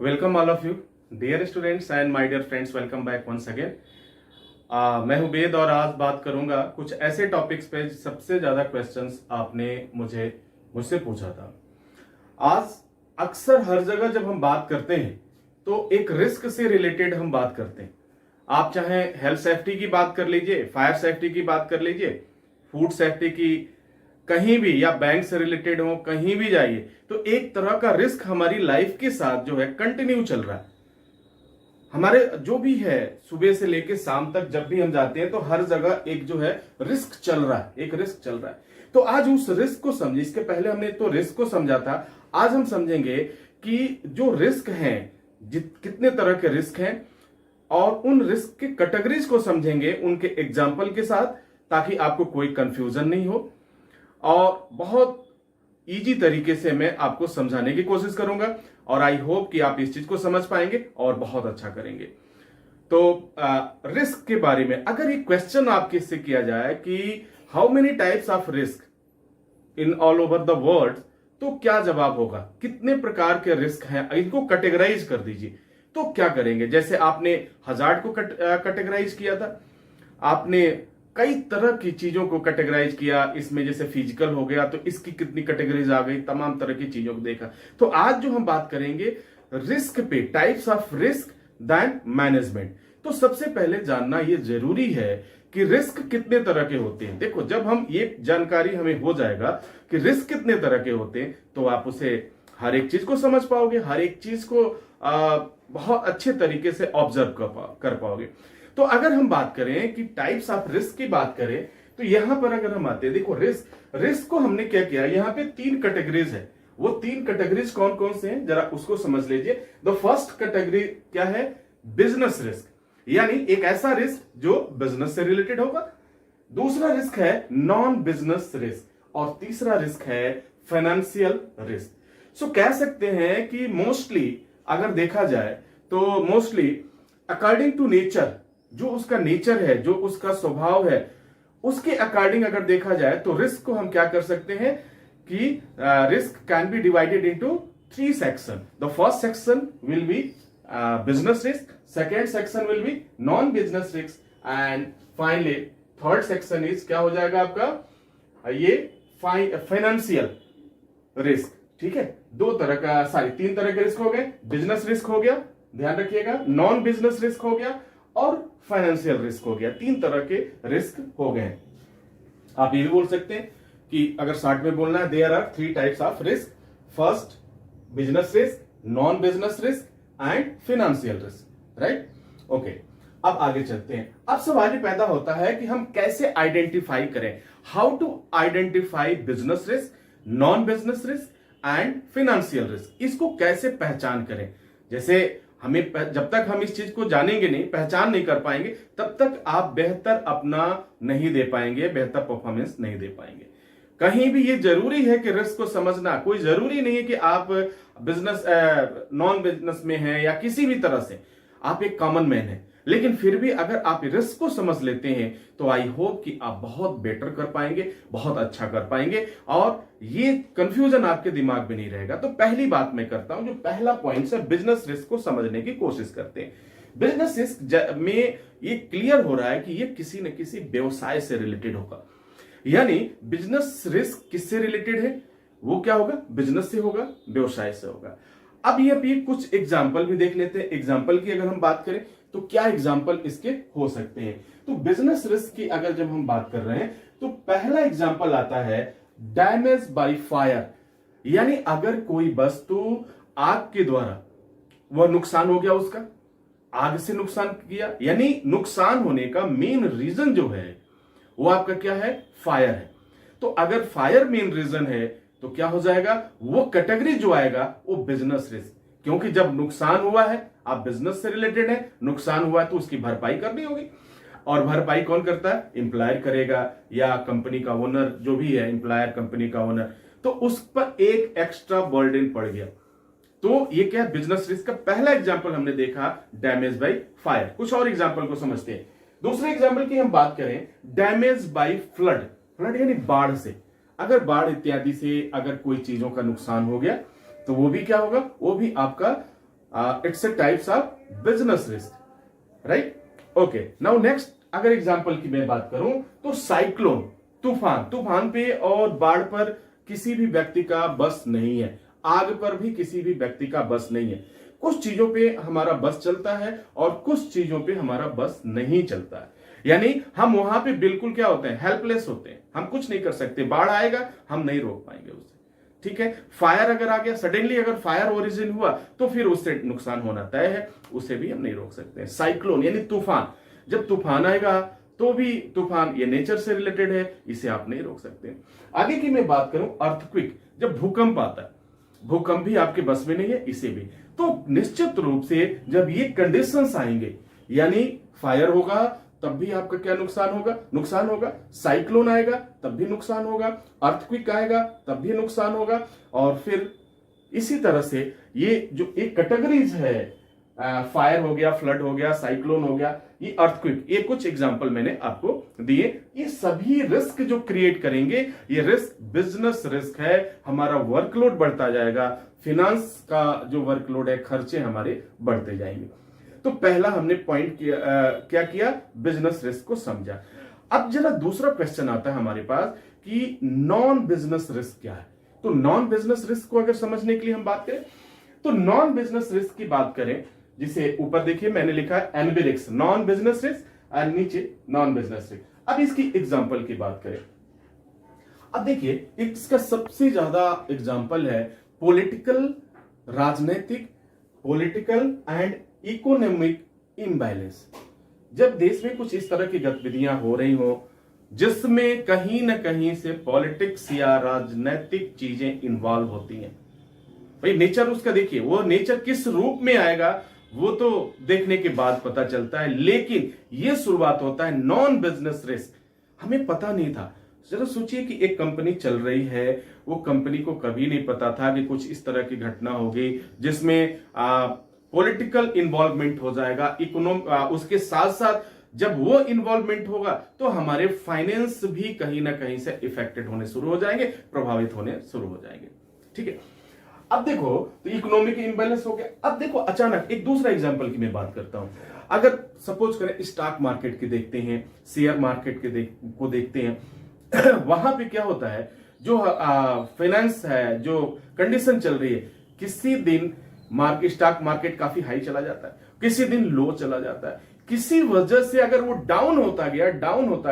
Welcome all of you dear students and my dear friends, welcome back once again. मैं हूं वेद और आज बात करूंगा कुछ ऐसे टॉपिक्स पे सबसे ज्यादा क्वेश्चंस आपने मुझसे पूछा था। आज अक्सर हर जगह जब हम बात करते हैं तो एक रिस्क से रिलेटेड हम बात करते हैं। आप चाहे हेल्थ सेफ्टी की बात कर लीजिए, फायर सेफ्टी की बात कर लीजिए, फूड सेफ्टी की, कहीं भी, या बैंक से रिलेटेड हो, कहीं भी जाइए तो एक तरह का रिस्क हमारी लाइफ के साथ जो है कंटिन्यू चल रहा है। हमारे जो भी है सुबह से लेकर शाम तक जब भी हम जाते हैं तो हर जगह एक जो है रिस्क चल रहा है, एक रिस्क चल रहा है। तो आज उस रिस्क को समझे। इसके पहले हमने तो रिस्क को समझा था, आज हम समझेंगे कि जो रिस्क हैं, कितने तरह के रिस्क हैं और उन रिस्क के कैटेगरीज को समझेंगे उनके एग्जाम्पल के साथ, ताकि आपको कोई कंफ्यूजन नहीं हो और बहुत इजी तरीके से मैं आपको समझाने की कोशिश करूंगा और आई होप कि आप इस चीज को समझ पाएंगे और बहुत अच्छा करेंगे। तो रिस्क के बारे में अगर एक क्वेश्चन आपके से किया जाए कि how many types of risk in all over the world, तो क्या जवाब होगा? कितने प्रकार के रिस्क हैं, इनको कैटेगराइज कर दीजिए। तो क्या करेंगे? जैसे आपने हजार्ड को कैटेगराइज किया था, आपने कई तरह की चीजों को कैटेगराइज किया, इसमें जैसे फिजिकल हो गया तो इसकी कितनी कैटेगरीज आ गई, तमाम तरह की चीजों को देखा। तो आज जो हम बात करेंगे रिस्क पे, types of risk then management. तो सबसे पहले जानना यह जरूरी है कि रिस्क कितने तरह के होते हैं। देखो, जब हम ये जानकारी हमें हो जाएगा कि रिस्क कितने तरह के होते हैं तो आप उसे हर एक चीज को समझ पाओगे, हर एक चीज को बहुत अच्छे तरीके से ऑब्जर्व कर पाओगे। तो अगर हम बात करें कि टाइप्स ऑफ रिस्क की बात करें तो यहां पर अगर हम आते हैं, देखो रिस्क को हमने क्या किया, यहां पे 3 कैटेगरीज है। वो 3 कैटेगरीज कौन कौन से हैं जरा उसको समझ लीजिए। द फर्स्ट कैटेगरी क्या है? बिजनेस रिस्क, यानी एक ऐसा रिस्क जो बिजनेस से रिलेटेड होगा। दूसरा रिस्क है नॉन बिजनेस रिस्क और तीसरा रिस्क है फाइनेंशियल रिस्क। सो कह सकते हैं कि मोस्टली अगर देखा जाए तो मोस्टली अकॉर्डिंग टू नेचर, जो उसका नेचर है, जो उसका स्वभाव है, उसके अकॉर्डिंग अगर देखा जाए तो रिस्क को हम क्या कर सकते हैं कि risk can be divided into 3 section. The first section will be business risk, second section will be non business risk and finally third section is क्या हो जाएगा आपका ये फाइनेंशियल रिस्क। ठीक है, 3 तरह के रिस्क हो गए। बिजनेस रिस्क हो गया, ध्यान रखिएगा, नॉन बिजनेस रिस्क हो गया और फाइनेंशियल रिस्क हो गया। 3 तरह के रिस्क हो गए। आप ये भी बोल सकते हैं कि अगर शॉर्ट में बोलना है, there are 3 types of risk. First business risk, non business risk and financial risk. Right, okay. अब आगे चलते हैं। अब सवाल ये पैदा होता है कि हम कैसे आइडेंटिफाई करें, how to identify business risk, non business risk and financial risk. इसको कैसे पहचान करें? जैसे हमें जब तक हम इस चीज को जानेंगे नहीं, पहचान नहीं कर पाएंगे, तब तक आप बेहतर अपना नहीं दे पाएंगे, बेहतर परफॉर्मेंस नहीं दे पाएंगे। कहीं भी ये जरूरी है कि रिस्क को समझना। कोई जरूरी नहीं है कि आप बिजनेस नॉन बिजनेस में हैं या किसी भी तरह से आप एक कॉमन मैन हैं, लेकिन फिर भी अगर आप रिस्क को समझ लेते हैं तो आई होप कि आप बहुत बेटर कर पाएंगे, बहुत अच्छा कर पाएंगे और ये कंफ्यूजन आपके दिमाग में नहीं रहेगा। तो पहली बात मैं करता हूं, जो पहला पॉइंट है, बिजनेस रिस्क को समझने की कोशिश करते हैं। बिजनेस रिस्क में ये क्लियर हो रहा है कि ये किसी न किसी व्यवसाय से रिलेटेड होगा। यानी बिजनेस रिस्क किससे रिलेटेड है? वो क्या होगा? बिजनेस से होगा, व्यवसाय से होगा। अब ये कुछ एग्जाम्पल भी देख लेते हैं। एग्जाम्पल की अगर हम बात करें तो क्या एग्जाम्पल इसके हो सकते हैं? तो बिजनेस रिस्क की अगर जब हम बात कर रहे हैं तो पहला एग्जाम्पल आता है डैमेज बाय फायर। यानी अगर कोई वस्तु आग के द्वारा वह नुकसान हो गया, उसका आग से नुकसान किया, यानी नुकसान होने का मेन रीजन जो है वो आपका क्या है? फायर है। तो अगर फायर मेन रीजन है तो क्या हो जाएगा? वो कैटेगरी जो आएगा वो बिजनेस रिस्क, क्योंकि जब नुकसान हुआ है, आप बिजनेस से रिलेटेड है, नुकसान हुआ है तो उसकी भरपाई करनी होगी। और भरपाई कौन करता है? एम्प्लॉयर करेगा या कंपनी का ओनर, जो भी है एम्प्लॉयर, कंपनी का ओनर। तो उस पर एक एक्स्ट्रा बर्डन पड़ गया। तो ये क्या? बिजनेस रिस्क का पहला एग्जांपल हमने देखा, डैमेज बाय फायर। कुछ और एग्जांपल को समझते हैं। दूसरे एग्जांपल की हम बात करें, डैमेज बाय फ्लड। फ्लड यानी बाढ़ से। अगर बाढ़ इत्यादि से अगर कोई चीजों का नुकसान हो गया तो वो भी क्या होगा? वो भी आपका it's a types of business risk, right? Okay, now next अगर एग्जांपल की मैं बात करूं तो साइक्लोन, तूफान पे और बाढ़ पर किसी भी व्यक्ति का बस नहीं है, आग पर भी किसी भी व्यक्ति का बस नहीं है। कुछ चीजों पे हमारा बस चलता है और कुछ चीजों पे हमारा बस नहीं चलता है। यानी हम वहां पे बिल्कुल क्या होते हैं, हेल्पलेस होते हैं, हम कुछ नहीं कर सकते। बाढ़ आएगा, हम नहीं रोक पाएंगे उसे, ठीक है। फायर अगर आ गया सडनली, अगर फायर ओरिजिन हुआ तो फिर उससे नुकसान होना तय है, उसे भी हम नहीं रोक सकते। साइक्लोन यानी तूफान, जब तूफान आएगा तो भी तूफान ये नेचर से रिलेटेड है, इसे आप नहीं रोक सकते। आगे की मैं बात करूं अर्थक्विक, जब भूकंप आता है, भूकंप भी आपके बस में नहीं है, इसे भी। तो निश्चित रूप से जब ये कंडीशंस आएंगे, यानी फायर होगा तब भी आपका क्या नुकसान होगा, साइक्लोन आएगा तब भी नुकसान होगा, अर्थक्विक आएगा तब भी नुकसान होगा, और फिर इसी तरह से ये जो एक कैटेगरीज है, फायर हो गया, फ्लड हो गया, साइक्लोन हो गया, ये अर्थक्विक, ये कुछ एग्जांपल मैंने आपको दिए। ये सभी रिस्क जो क्रिएट करेंगे, ये रिस्क बिजनेस रिस्क है, हमारा वर्कलोड बढ़ता जाएगा, फिनांस का जो वर्कलोड है, खर्चे हमारे बढ़ते जाएंगे। तो पहला हमने पॉइंट क्या किया, बिजनेस रिस्क को समझा। अब जरा दूसरा क्वेश्चन आता है हमारे पास कि नॉन बिजनेस रिस्क क्या है। तो नॉन बिजनेस रिस्क को अगर समझने के लिए हम बात करें, तो नॉन बिजनेस रिस्क की बात करें, जिसे ऊपर देखिए मैंने लिखा है एनबिरिक्स, नॉन बिजनेस रिस्क, और नीचे नॉन बिजनेस रिस्क। अब इसकी एग्जांपल की बात करें, अब देखिए इसका सबसे ज्यादा एग्जांपल है पॉलिटिकल, राजनीतिक, पॉलिटिकल एंड इकोनॉमिक इम्बैलेंस। जब देश में कुछ इस तरह की गतिविधियां हो रही हो जिसमें कहीं ना कहीं से पॉलिटिक्स या राजनीतिक चीजें इन्वॉल्व होती हैं, भाई नेचर उसका देखिए, वो नेचर किस रूप में आएगा वो तो देखने के बाद पता चलता है, लेकिन ये शुरुआत होता है नॉन बिजनेस रिस्क। हमें पता नहीं था, जरा सोचिए कि एक कंपनी चल रही है, वो कंपनी को कभी नहीं पता था कि कुछ इस तरह की घटना होगी जिसमें पॉलिटिकल इन्वॉल्वमेंट हो जाएगा, उसके साथ साथ जब वो इन्वॉल्वमेंट होगा तो हमारे फाइनेंस भी कहीं ना कहीं से इफेक्टेड होने शुरू हो जाएंगे, प्रभावित होने शुरू हो जाएंगे, ठीक है। अब देखो, तो इकोनॉमिक इम्बैलेंस हो गया। अब देखो अचानक एक दूसरा एग्जांपल की मैं बात करता हूं, अगर सपोज करें स्टॉक मार्केट की देखते हैं, शेयर मार्केट के को देखते हैं वहां पे क्या होता है, जो फाइनेंस है, जो कंडीशन चल रही है, किसी दिन स्टॉक मार्केट काफी हाई चला जाता है, किसी दिन लो चला जाता है, किसी वजह से अगर वो डाउन होता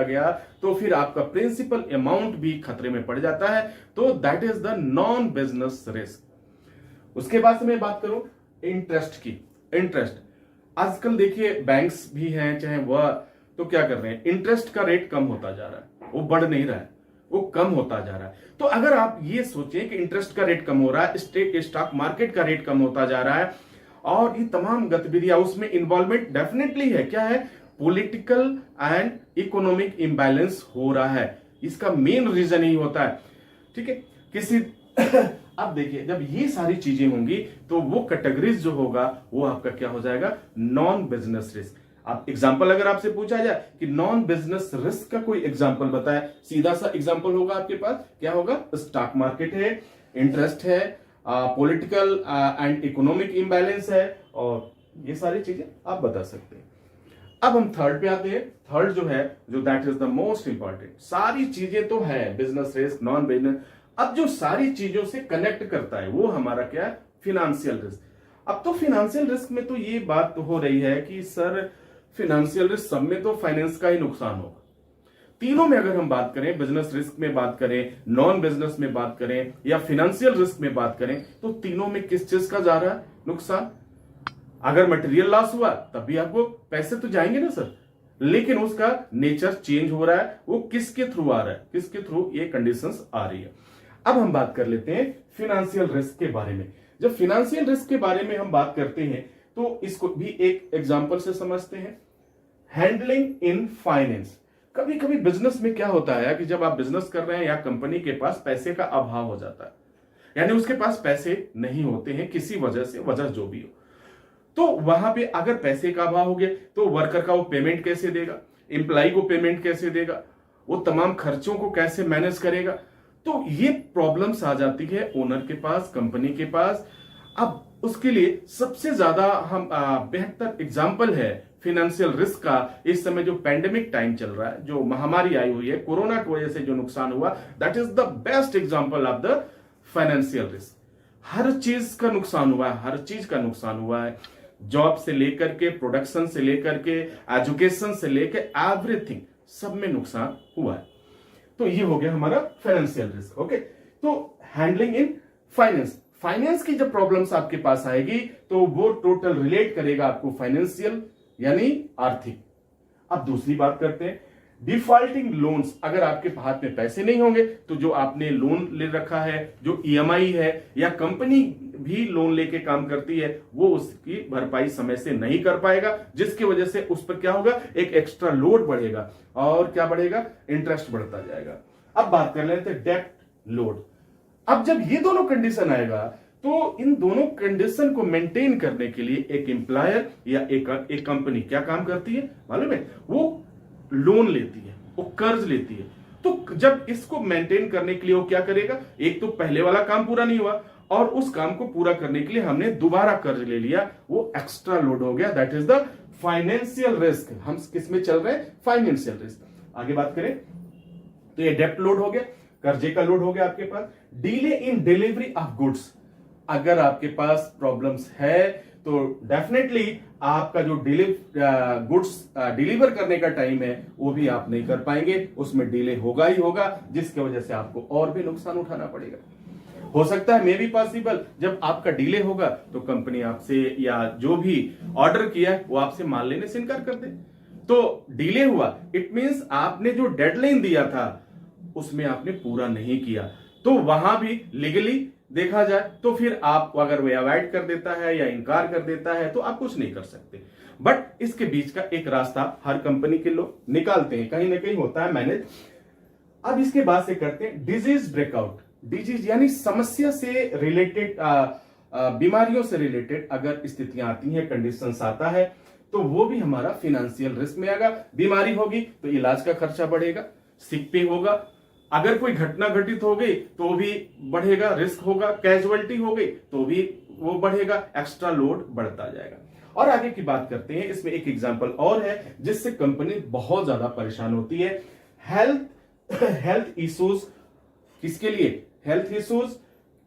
गया तो फिर आपका प्रिंसिपल अमाउंट भी खतरे में पड़ जाता है। तो that is the non business risk. उसके बाद से मैं बात करूं इंटरेस्ट की। इंटरेस्ट आजकल देखिए बैंक्स भी हैं चाहे वह, तो क्या कर रहे हैं, इंटरेस्ट का रेट कम होता जा रहा है, वो बढ़ नहीं रहा है, वो कम होता जा रहा है। तो अगर आप ये सोचें कि इंटरेस्ट का रेट कम हो रहा है, स्टॉक मार्केट का रेट कम होता जा रहा है, और ये तमाम गतिविधियां, उसमें इन्वॉल्वमेंट डेफिनेटली है, क्या है, पॉलिटिकल एंड इकोनॉमिक इंबैलेंस हो रहा है, इसका मेन रीजन ही होता है, ठीक है। किसी अब देखिए जब ये सारी चीजें होंगी तो वो कैटेगरीज जो होगा वो आपका क्या हो जाएगा, नॉन बिजनेस रिस्क। आप एग्जांपल अगर आपसे पूछा जाए कि नॉन बिजनेस रिस्क का कोई एग्जांपल बताए, सीधा सा एग्जांपल होगा आपके पास, क्या होगा, स्टॉक मार्केट है, इंटरेस्ट है, पॉलिटिकल एंड इकोनॉमिक इम्बैलेंस है, और ये सारी चीजें आप बता सकते हैं। अब हम थर्ड पे आते हैं। थर्ड जो है, जो that is the most important, सारी चीजें तो है बिजनेस रिस्क, नॉन बिजनेस, अब जो सारी चीजों से कनेक्ट करता है वो हमारा क्या है, फिनेंशियल रिस्क। अब तो फिनेंशियल रिस्क में तो ये बात हो रही है कि सर फिनेंशियल रिस्क सब में तो फाइनेंस का ही नुकसान होगा। तीनों में अगर हम बात करें, बिजनेस रिस्क में बात करें, नॉन बिजनेस में बात करें, या फिनेंशियल रिस्क में बात करें, तो तीनों में किस चीज का जा रहा है नुकसान। अगर मटेरियल लॉस हुआ तब भी आपको पैसे तो जाएंगे ना सर, लेकिन उसका नेचर चेंज हो रहा है, वो किसके थ्रू आ रहा है, किसके थ्रू ये कंडीशंस आ रही है। अब हम बात कर लेते हैं फिनेंशियल रिस्क के बारे में। जब फिनेंशियल रिस्क के बारे में हम बात करते हैं तो इसको भी एक एग्जांपल से समझते हैं, हैंडलिंग इन फाइनेंस। कभी कभी बिजनेस में क्या होता है कि जब आप बिजनेस कर रहे हैं या कंपनी के पास पैसे का अभाव हो जाता है, यानी उसके पास पैसे नहीं होते हैं किसी वजह से, वजह जो भी हो, तो वहां पे अगर पैसे का अभाव हो गया तो वर्कर का वो पेमेंट कैसे देगा, एम्प्लॉय को पेमेंट कैसे देगा, वो तमाम खर्चों को कैसे मैनेज करेगा। तो ये प्रॉब्लम्स आ जाती है ओनर के पास, कंपनी के पास। अब उसके लिए सबसे ज्यादा हम बेहतर एग्जाम्पल है फिनेंशियल रिस्क का। इस समय जो पैंडेमिक टाइम चल रहा है, जो महामारी आई हुई है कोरोना की वजह से जो नुकसान हुआ, that is the best example of the financial risk. हर चीज का नुकसान हुआ है, हर चीज का नुकसान हुआ है, जॉब से लेकर के, प्रोडक्शन से लेकर के, एजुकेशन से लेकर एवरीथिंग, सब में नुकसान हुआ है। तो ये हो गया हमारा फाइनेंशियल रिस्क। ओके, तो हैंडलिंग इन फाइनेंस, फाइनेंस की जब प्रॉब्लम्स आपके पास आएगी तो वो टोटल रिलेट करेगा आपको फाइनेंशियल यानी आर्थिक। अब दूसरी बात करते हैं डिफॉल्टिंग लोन्स। अगर आपके हाथ में पैसे नहीं होंगे तो जो आपने लोन ले रखा है, जो ईएमआई है, या कंपनी भी लोन लेके काम करती है, वो उसकी भरपाई समय से नहीं कर पाएगा, जिसकी वजह से उस पर क्या होगा, एक एक्स्ट्रा लोड बढ़ेगा और क्या बढ़ेगा, इंटरेस्ट बढ़ता जाएगा। अब बात कर लेते हैं डेट लोड। अब जब ये दोनों कंडीशन आएगा तो इन दोनों कंडीशन को मेंटेन करने के लिए एक एम्प्लॉयर या एक कंपनी क्या काम करती है मालूम है, वो लोन लेती है, वो कर्ज लेती है। तो जब इसको मेंटेन करने के लिए वो क्या करेगा, एक तो पहले वाला काम पूरा नहीं हुआ और उस काम को पूरा करने के लिए हमने दोबारा कर्ज ले लिया, वो एक्स्ट्रा लोड हो गया, that is the financial risk. हम किस में चल रहे हैं, फाइनेंशियल रिस्क। आगे बात करें तो ये डेप्ट लोड हो गया, कर्जे का लोड हो गया आपके पास। Delay in delivery of goods, अगर आपके पास प्रॉब्लम्स है तो डेफिनेटली आपका जो गुड्स डिलीवर करने का टाइम है वो भी आप नहीं कर पाएंगे, उसमें डिले होगा ही होगा, जिसकी वजह से आपको और भी नुकसान उठाना पड़ेगा। हो सकता है मे भी पॉसिबल जब आपका डिले होगा तो कंपनी आपसे या जो भी ऑर्डर किया है वो आपसे माल लेने से इनकार कर दे। तो डिले हुआ, इट मींस आपने जो डेडलाइन दिया था उसमें आपने पूरा नहीं किया, तो वहां भी लीगली देखा जाए तो फिर आप अगर वो अवॉइड कर देता है या इनकार कर देता है तो आप कुछ नहीं कर सकते। बट इसके बीच का एक रास्ता हर कंपनी के लोग निकालते हैं, कहीं ना कहीं होता है मैनेज। अब इसके बाद से करते हैं डिजीज ब्रेकआउट। डिजीज यानी समस्या से रिलेटेड, बीमारियों से रिलेटेड अगर स्थितियां आती हैं, कंडीशंस आता है, तो वो भी हमारा फिनेंशियल रिस्क में आएगा। बीमारी होगी तो इलाज का खर्चा बढ़ेगा, सिक पे होगा, अगर कोई घटना घटित हो गई तो भी बढ़ेगा, रिस्क होगा, कैजुअलिटी हो गई तो भी वो बढ़ेगा, एक्स्ट्रा लोड बढ़ता जाएगा। और आगे की बात करते हैं, इसमें एक एग्जांपल और है जिससे कंपनी बहुत ज्यादा परेशान होती है, हेल्थ इश्यूज। किसके लिए, health issues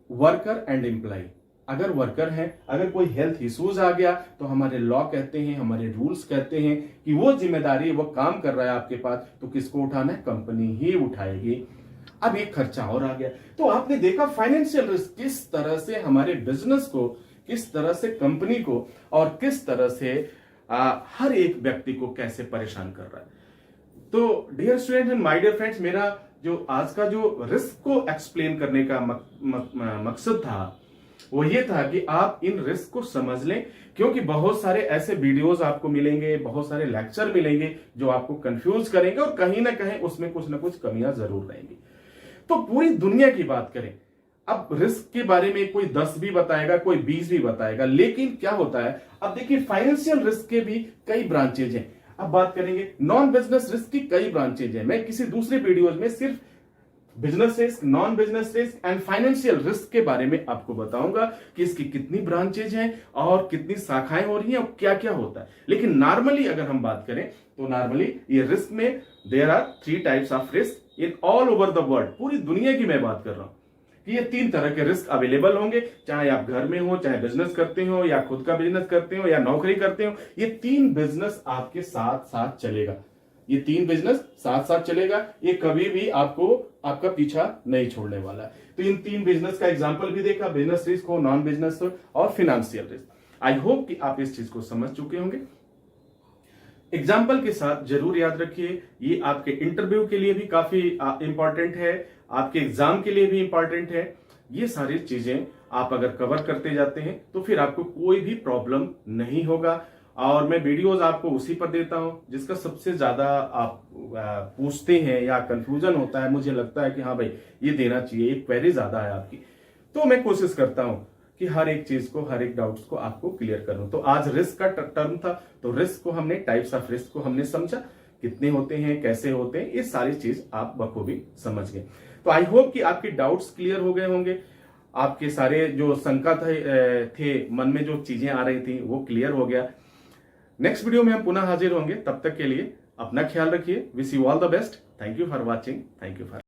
worker and employ. अगर वर्कर है, अगर कोई हेल्थ इश्यूज आ गया तो हमारे लॉ कहते हैं, हमारे रूल्स कहते हैं कि वो जिम्मेदारी, वो काम कर रहा है आपके पास, तो किसको उठाना है, कंपनी ही उठाएगी। अब एक खर्चा और आ गया, तो आपने देखा फाइनेंशियल रिस्क किस तरह से हमारे बिजनेस को, किस तरह से कंपनी को और किस तरह से हर एक व्यक्ति को कैसे परेशान कर रहा है। तो dear student and my dear friends, मेरा जो आज का जो रिस्क को एक्सप्लेन करने का मकसद था वो ये था कि आप इन रिस्क को समझ लें, क्योंकि बहुत सारे ऐसे वीडियोस आपको मिलेंगे, बहुत सारे लेक्चर मिलेंगे जो आपको कंफ्यूज करेंगे और कहीं ना कहीं उसमें कुछ ना कुछ कमियां जरूर रहेंगी। तो पूरी दुनिया की बात करें, अब रिस्क के बारे में कोई 10 भी बताएगा, कोई 20 भी बताएगा, लेकिन क्या होता है, अब देखिए फाइनेंशियल रिस्क के भी कई ब्रांचेज हैं। अब बात करेंगे नॉन बिजनेस रिस्क की कई ब्रांचेज हैं। मैं किसी दूसरे वीडियोज में सिर्फ business risk, non business risk and financial risk के बारे में आपको बताऊंगा कि इसकी कितनी ब्रांचेज हैं और कितनी शाखाएं हो रही हैं और क्या क्या होता है। लेकिन नॉर्मली अगर हम बात करें तो नॉर्मली ये रिस्क में there are 3 types of risk in all over the world. पूरी दुनिया की मैं बात कर रहा हूं कि ये 3 तरह के रिस्क अवेलेबल होंगे, चाहे आप घर में हो, चाहे बिजनेस करते हो या खुद का बिजनेस करते हो या नौकरी करते हो। ये 3 बिजनेस आपके साथ साथ चलेगा, ये 3 बिजनेस साथ साथ चलेगा, ये कभी भी आपको आपका पीछा नहीं छोड़ने वाला है। तो इन 3 बिजनेस का एग्जांपल भी देखा, बिजनेस रिस्क हो, नॉन बिजनेस हो और फाइनेंशियल रिस्क। आई होप कि आप इस चीज को समझ चुके होंगे। एग्जाम्पल के साथ जरूर याद रखिए, ये आपके इंटरव्यू के लिए भी काफी इंपॉर्टेंट है, आपके एग्जाम के लिए भी इंपॉर्टेंट है। ये सारी चीजें आप अगर कवर करते जाते हैं तो फिर आपको कोई भी प्रॉब्लम नहीं होगा। और मैं वीडियोस आपको उसी पर देता हूं जिसका सबसे ज्यादा आप पूछते हैं या कंफ्यूजन होता है, मुझे लगता है कि हाँ भाई ये देना चाहिए, एक क्वेरी ज्यादा है आपकी, तो मैं कोशिश करता हूं कि हर एक चीज को, हर एक डाउट्स को आपको क्लियर करूं। तो आज रिस्क का टर्म था, तो रिस्क को हमने, टाइप्स ऑफ रिस्क को हमने समझा, कितने होते हैं, कैसे होते हैं, ये सारी चीज आप बखूबी समझ गए। तो आई होप कि आपके डाउट्स क्लियर हो गए होंगे। आपके सारे जो शंका थे मन में, जो चीजें आ रही थी, वो क्लियर हो गया। नेक्स्ट वीडियो में हम पुनः हाजिर होंगे, तब तक के लिए अपना ख्याल रखिए। Wish you all the best. Thank you for watching. Thank you for